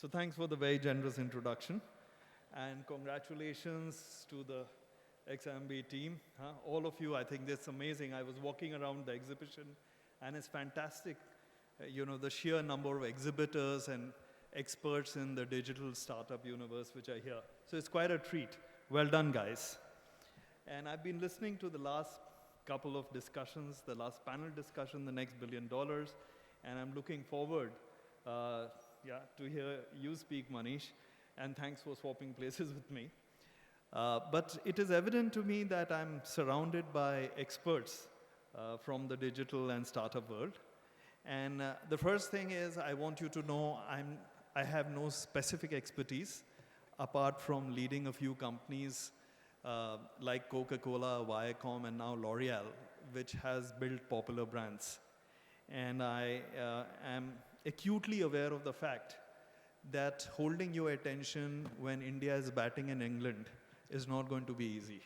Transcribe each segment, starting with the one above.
So thanks for the very generous introduction. And congratulations to the XMB team. All of you, I think that's amazing. I was walking around the exhibition, and it's fantastic, the sheer number of exhibitors and experts in the digital startup universe which are here. So it's quite a treat. Well done, guys. And I've been listening to the last couple of discussions, the last panel discussion, the next $1 billion, and I'm looking forward to hear you speak, Manish, and thanks for swapping places with me. But it is evident to me that I'm surrounded by experts from the digital and startup world. And the first thing is I want you to know I have no specific expertise apart from leading a few companies like Coca-Cola, Viacom, and now Loreal, which has built popular brands. And I am acutely aware of the fact that holding your attention when India is batting in England is not going to be easy.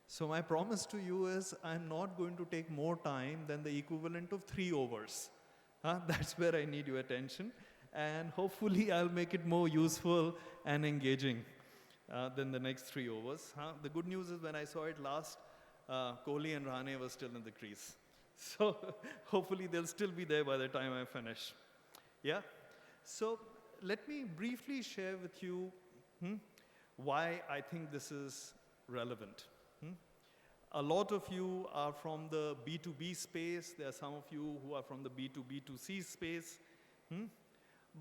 So my promise to you is I'm not going to take more time than the equivalent of 3 overs. That's where I need your attention. And hopefully I'll make it more useful and engaging than the next 3 overs. The good news is when I saw it last, Kohli and Rahane were still in the crease. So hopefully they'll still be there by the time I finish. Yeah? So let me briefly share with you why I think this is relevant. A lot of you are from the B2B space. There are some of you who are from the B2B2C space.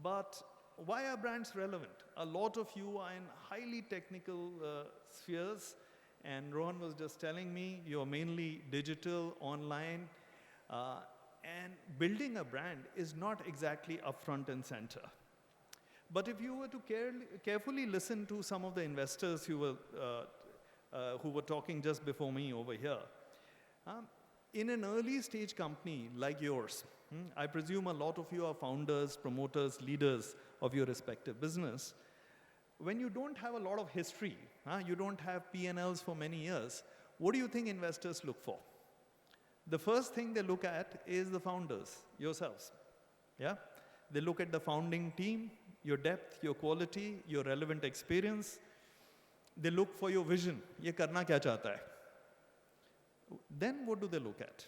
But why are brands relevant? A lot of you are in highly technical spheres, and Rohan was just telling me you're mainly digital, online, and building a brand is not exactly upfront and center. But if you were to carefully listen to some of the investors who were talking just before me over here, in an early stage company like yours, I presume a lot of you are founders, promoters, leaders of your respective business. When you don't have a lot of history, you don't have P&Ls for many years, what do you think investors look for? The first thing they look at is the founders, yourselves. Yeah? They look at the founding team, your depth, your quality, your relevant experience. They look for your vision. Ye karna kya chahta hai? Then what do they look at?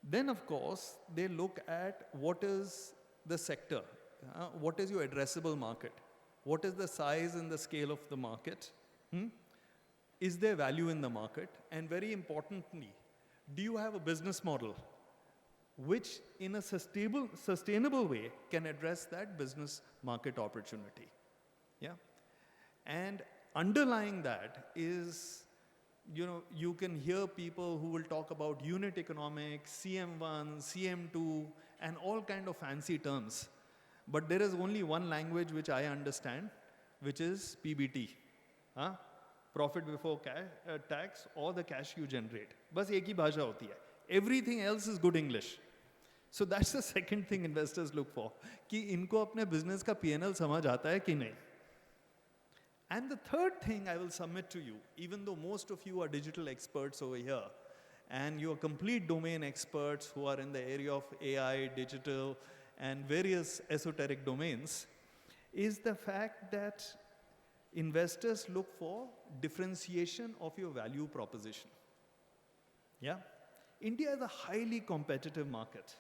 Then, of course, they look at what is the sector. What is your addressable market? What is the size and the scale of the market? Is there value in the market? And very importantly, do you have a business model which in a sustainable way can address that business market opportunity? Yeah? And underlying that is, you can hear people who will talk about unit economics, CM1, CM2, and all kind of fancy terms. But there is only one language which I understand, which is PBT. Profit before tax or the cash you generate. Bas ek hi bhasha hoti hai. Everything else is good English. So that's the second thing investors look for. Ki inko apne business ka P&L samajh aata hai ki nahi. And the third thing I will submit to you, even though most of you are digital experts over here, and you are complete domain experts who are in the area of AI, digital, and various esoteric domains, is the fact that investors look for differentiation of your value proposition. Yeah? India is a highly competitive market.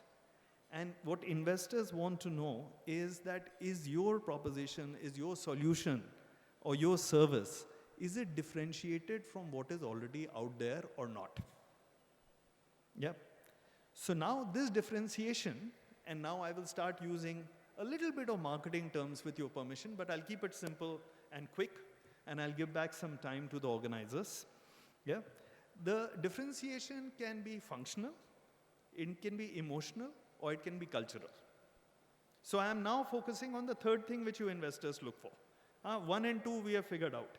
And what investors want to know is that is your proposition, is your solution, or your service, is it differentiated from what is already out there or not? Yeah. So now this differentiation, and now I will start using a little bit of marketing terms with your permission, but I'll keep it simple and quick, and I'll give back some time to the organizers. Yeah. The differentiation can be functional, it can be emotional, or it can be cultural. So I am now focusing on the third thing which you investors look for. 1 and 2 we have figured out.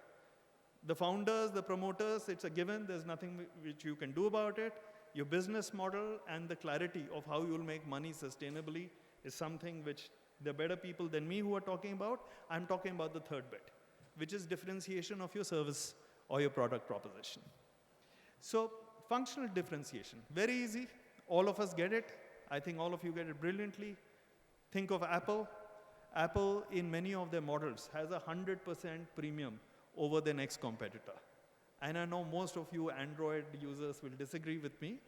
The founders, the promoters, it's a given. There's nothing which you can do about it. Your business model and the clarity of how you'll make money sustainably is something which the better people than me who are talking about. I'm talking about the third bit, which is differentiation of your service or your product proposition. So functional differentiation, very easy. All of us get it. I think all of you get it brilliantly. Think of Apple. Apple, in many of their models, has a 100% premium over the next competitor. And I know most of you Android users will disagree with me,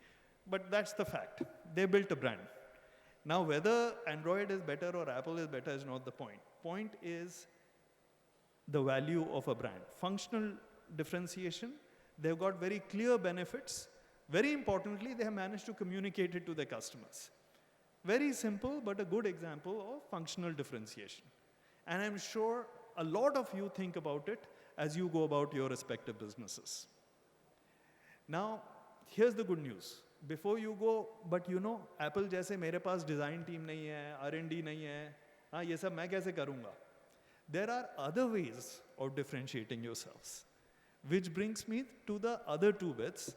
but that's the fact. They built a brand. Now, whether Android is better or Apple is better is not the point. Point is the value of a brand. Functional differentiation, they've got very clear benefits. Very importantly, they have managed to communicate it to their customers. Very simple, but a good example of functional differentiation. And I'm sure a lot of you think about it as you go about your respective businesses. Now, here's the good news. Before you go, but you know, Apple जैसे मेरे पास design team नहीं है, R&D नहीं है, हाँ ये सब मैं कैसे करूँगा? There are other ways of differentiating yourselves, which brings me to the other two bits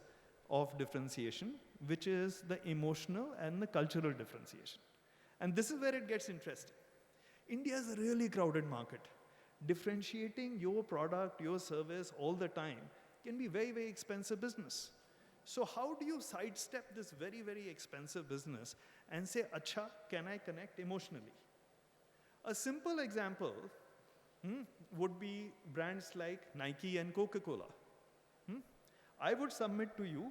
of differentiation, which is the emotional and the cultural differentiation. And this is where it gets interesting. India is a really crowded market. Differentiating your product, your service all the time can be very, very expensive business. So how do you sidestep this very, very expensive business and say, acha, can I connect emotionally? A simple example would be brands like Nike and Coca-Cola. I would submit to you,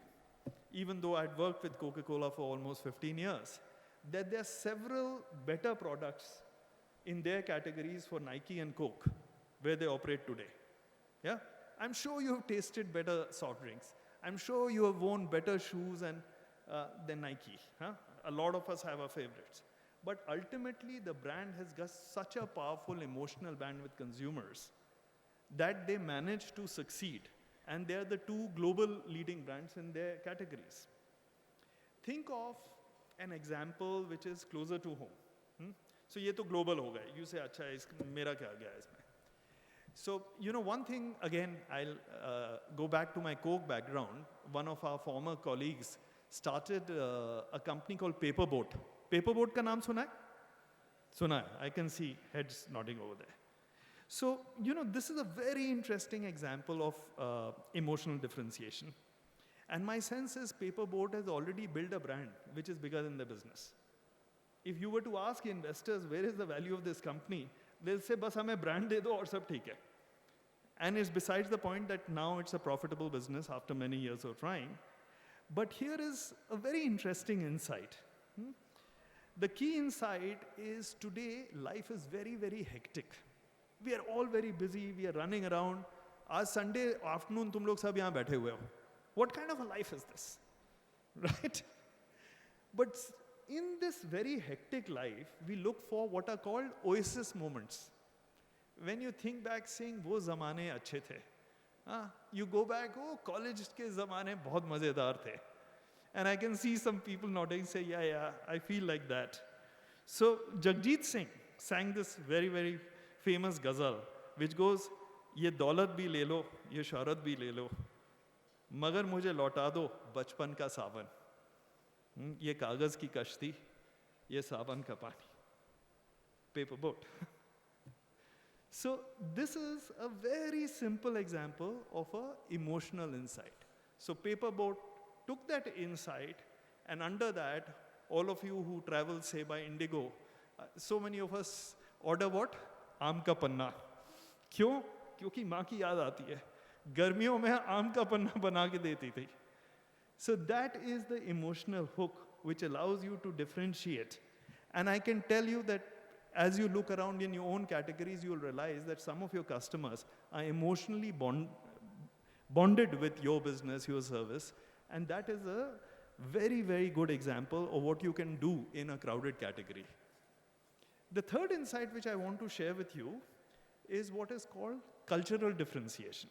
even though I'd worked with Coca-Cola for almost 15 years, that there are several better products in their categories for Nike and Coke, where they operate today. Yeah? I'm sure you have tasted better soft drinks. I'm sure you have worn better shoes than Nike. Huh? A lot of us have our favorites. But ultimately, the brand has got such a powerful emotional band with consumers that they manage to succeed. And they are the two global leading brands in their categories. Think of an example which is closer to home. So ये तो global हो गया. You say, अच्छा, मेरा क्या गया इसमें? So, you know, one thing, again, I'll go back to my Coke background. One of our former colleagues started a company called Paperboat. Paperboat का नाम सुना है? सुना है. I can see heads nodding over there. So, you know, this is a very interesting example of emotional differentiation. And my sense is Paperboat has already built a brand which is bigger than the business. If you were to ask investors, where is the value of this company? They'll say, bas hame brand de do aur sab theek hai. And it's besides the point that now it's a profitable business after many years of trying. But here is a very interesting insight. The key insight is today life is very, very hectic. We are all very busy, we are running around. Aaj Sunday afternoon tum log sab yahan baithe hue ho. What kind of a life is this? Right? But in this very hectic life, we look for what are called oasis moments. When you think back saying, wo zamane achhe the. You go back, oh, college ke zamane bahut mazedar the. And I can see some people nodding, say, yeah, I feel like that. So Jagjit Singh sang this very, very famous ghazal, which goes, ye daulat bhi le lo, ye shohrat bhi le lo, magar mujhe lauta do bachpan ka sawan. ये कागज की कश्ती, ये सावन का पानी. Paperboat. So this is a very simple example of an emotional insight. So Paperboat took that insight, and under that, all of you who travel, say, by Indigo, so many of us order what? आम का पन्ना. क्यों? क्योंकि माँ की याद आती है. गर्मियों में आम का पन्ना बना के देती थी. So that is the emotional hook which allows you to differentiate. And I can tell you that as you look around in your own categories, you will realize that some of your customers are emotionally bonded with your business, your service. And that is a very, very good example of what you can do in a crowded category. The third insight which I want to share with you is what is called cultural differentiation.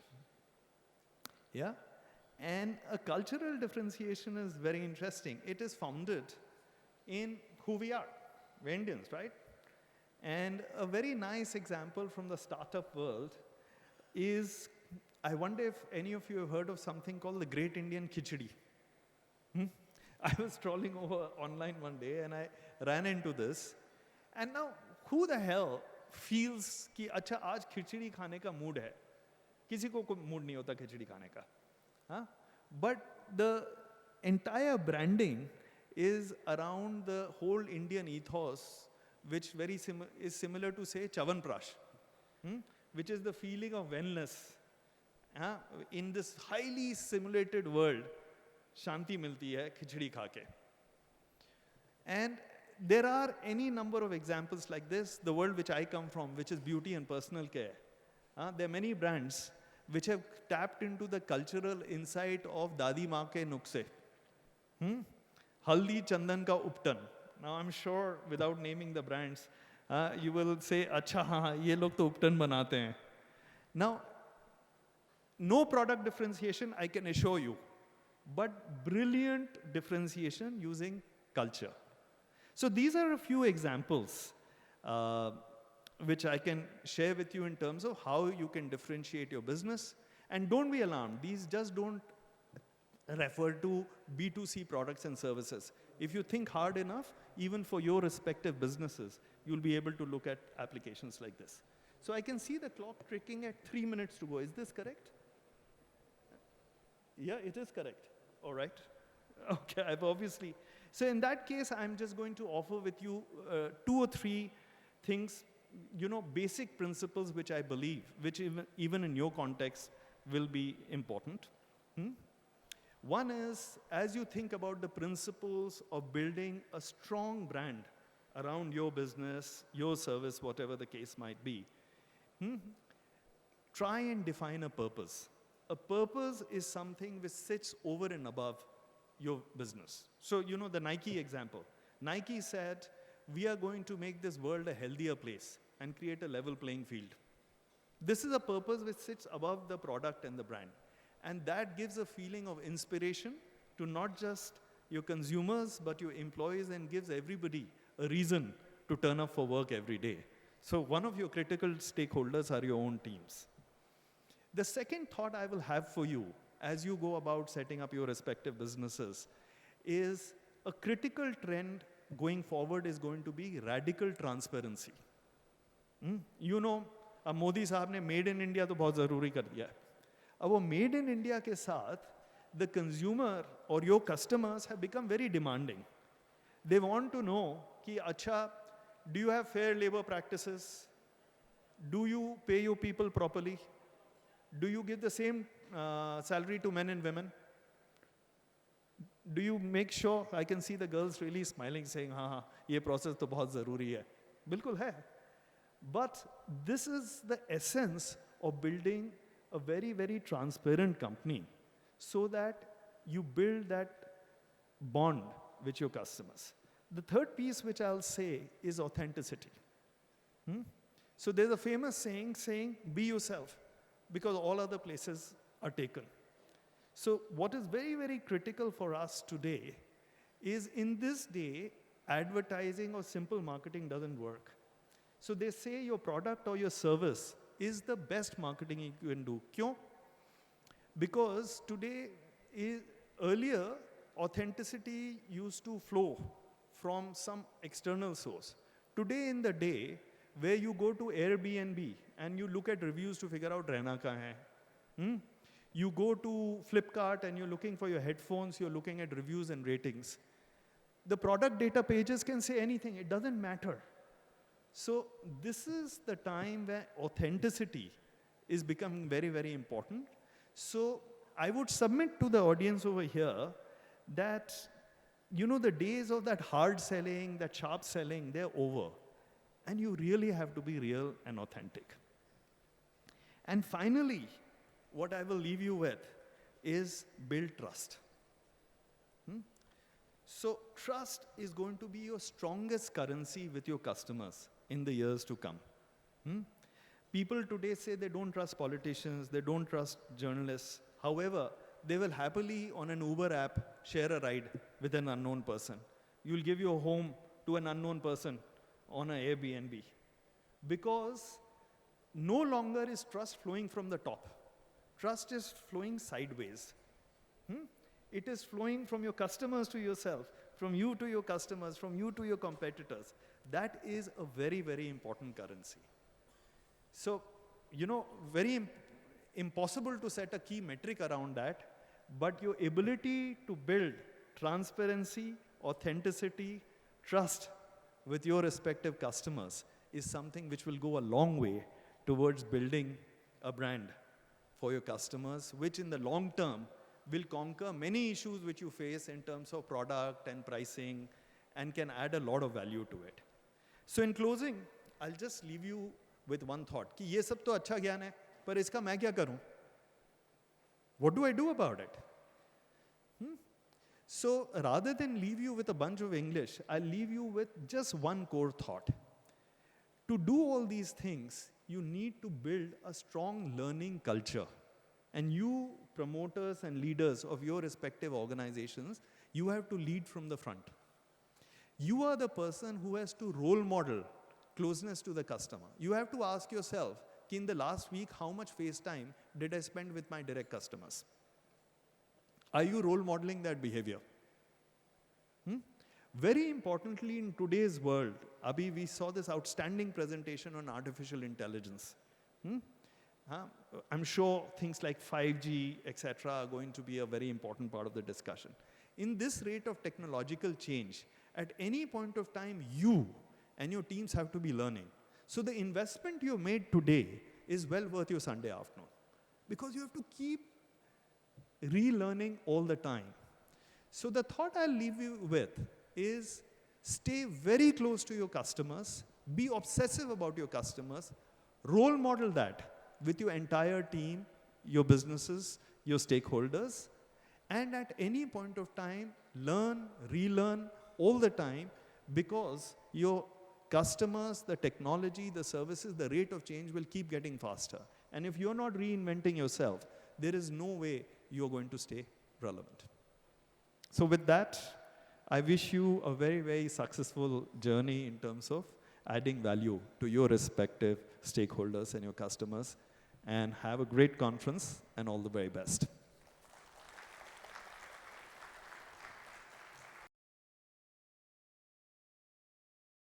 Yeah? And a cultural differentiation is very interesting. It is founded in who we are. We're Indians, right? And a very nice example from the startup world is, I wonder if any of you have heard of something called the Great Indian Khichdi. I was strolling over online one day and I ran into this. And now, who the hell feels कि अच्छा आज खिचड़ी खाने का mood है? किसी को कोई mood नहीं होता खिचड़ी खाने का. But the entire branding is around the whole Indian ethos which is similar to say Chavanprash, which is the feeling of wellness. In this highly simulated world, Shanti milti hai khichdi kha ke. And there are any number of examples like this. The world which I come from, which is beauty and personal care, there are many brands which have tapped into the cultural insight of Dadi Maa ke nukse. Haldi Chandan ka uptan. Now I'm sure without naming the brands, you will say, acha haan, ye log to uptan banate hain. Now, no product differentiation, I can assure you, but brilliant differentiation using culture. So these are a few examples which I can share with you in terms of how you can differentiate your business. And don't be alarmed, these just don't refer to B2C products and services. If you think hard enough, even for your respective businesses, you'll be able to look at applications like this. So I can see the clock ticking at 3 minutes to go. Is this correct? Yeah, it is correct. All right. Okay, I've obviously. So in that case, I'm just going to offer with you 2 or 3 things, basic principles which I believe, which even in your context will be important. One is, as you think about the principles of building a strong brand around your business, your service, whatever the case might be, try and define a purpose. A purpose is something which sits over and above your business. So, the Nike example. Nike said, we are going to make this world a healthier place and create a level playing field. This is a purpose which sits above the product and the brand. And that gives a feeling of inspiration to not just your consumers, but your employees, and gives everybody a reason to turn up for work every day. So one of your critical stakeholders are your own teams. The second thought I will have for you as you go about setting up your respective businesses is a critical trend going forward is going to be radical transparency. अब मोदी साहब ने made in India तो बहुत ज़रूरी कर दिया है. अब वो मेड इन इंडिया के साथ the consumer or your customers have become very demanding. They want to know कि अच्छा, do you have fair labor practices? Do you pay your people properly? Do you give the same salary to men and women? Do you make sure, I can see the girls really smiling saying, हाँ, ये process तो बहुत ज़रूरी है. बिल्कुल है. But this is the essence of building a very, very transparent company so that you build that bond with your customers. The third piece which I'll say is authenticity. So there's a famous saying, be yourself, because all other places are taken. So what is very, very critical for us today is in this day, advertising or simple marketing doesn't work. So they say your product or your service is the best marketing you can do. Kyun? Because today, earlier, authenticity used to flow from some external source. Today in the day, where you go to Airbnb and you look at reviews to figure out rehna kahan hai. You go to Flipkart and you're looking for your headphones, you're looking at reviews and ratings. The product data pages can say anything, it doesn't matter. So this is the time where authenticity is becoming very, very important. So I would submit to the audience over here that, the days of that hard selling, that sharp selling, they're over. And you really have to be real and authentic. And finally, what I will leave you with is build trust. So trust is going to be your strongest currency with your customers in the years to come. People today say they don't trust politicians, they don't trust journalists. However, they will happily on an Uber app share a ride with an unknown person. You'll give your home to an unknown person on an Airbnb. Because no longer is trust flowing from the top. Trust is flowing sideways. It is flowing from your customers to yourself, from you to your customers, from you to your competitors. That is a very, very important currency. So, very impossible to set a key metric around that, but your ability to build transparency, authenticity, trust with your respective customers is something which will go a long way towards building a brand for your customers, which in the long term will conquer many issues which you face in terms of product and pricing and can add a lot of value to it. So in closing, I'll just leave you with one thought, कि ये सब तो अच्छा ज्ञान है, पर इसका मैं क्या करूं? What do I do about it? So rather than leave you with a bunch of English, I'll leave you with just one core thought. To do all these things, you need to build a strong learning culture. And you promoters and leaders of your respective organizations, you have to lead from the front. You are the person who has to role model closeness to the customer. You have to ask yourself, in the last week, how much face time did I spend with my direct customers? Are you role modeling that behavior? Very importantly, in today's world, Abhi, we saw this outstanding presentation on artificial intelligence. I'm sure things like 5G, etc., are going to be a very important part of the discussion. In this rate of technological change, at any point of time, you and your teams have to be learning. So the investment you made today is well worth your Sunday afternoon, because you have to keep relearning all the time. So the thought I'll leave you with is stay very close to your customers, be obsessive about your customers, role model that with your entire team, your businesses, your stakeholders, and at any point of time, learn, relearn all the time, because your customers, the technology, the services, the rate of change will keep getting faster. And if you're not reinventing yourself, there is no way you're going to stay relevant. So with that, I wish you a very, very successful journey in terms of adding value to your respective stakeholders and your customers, and have a great conference and all the very best.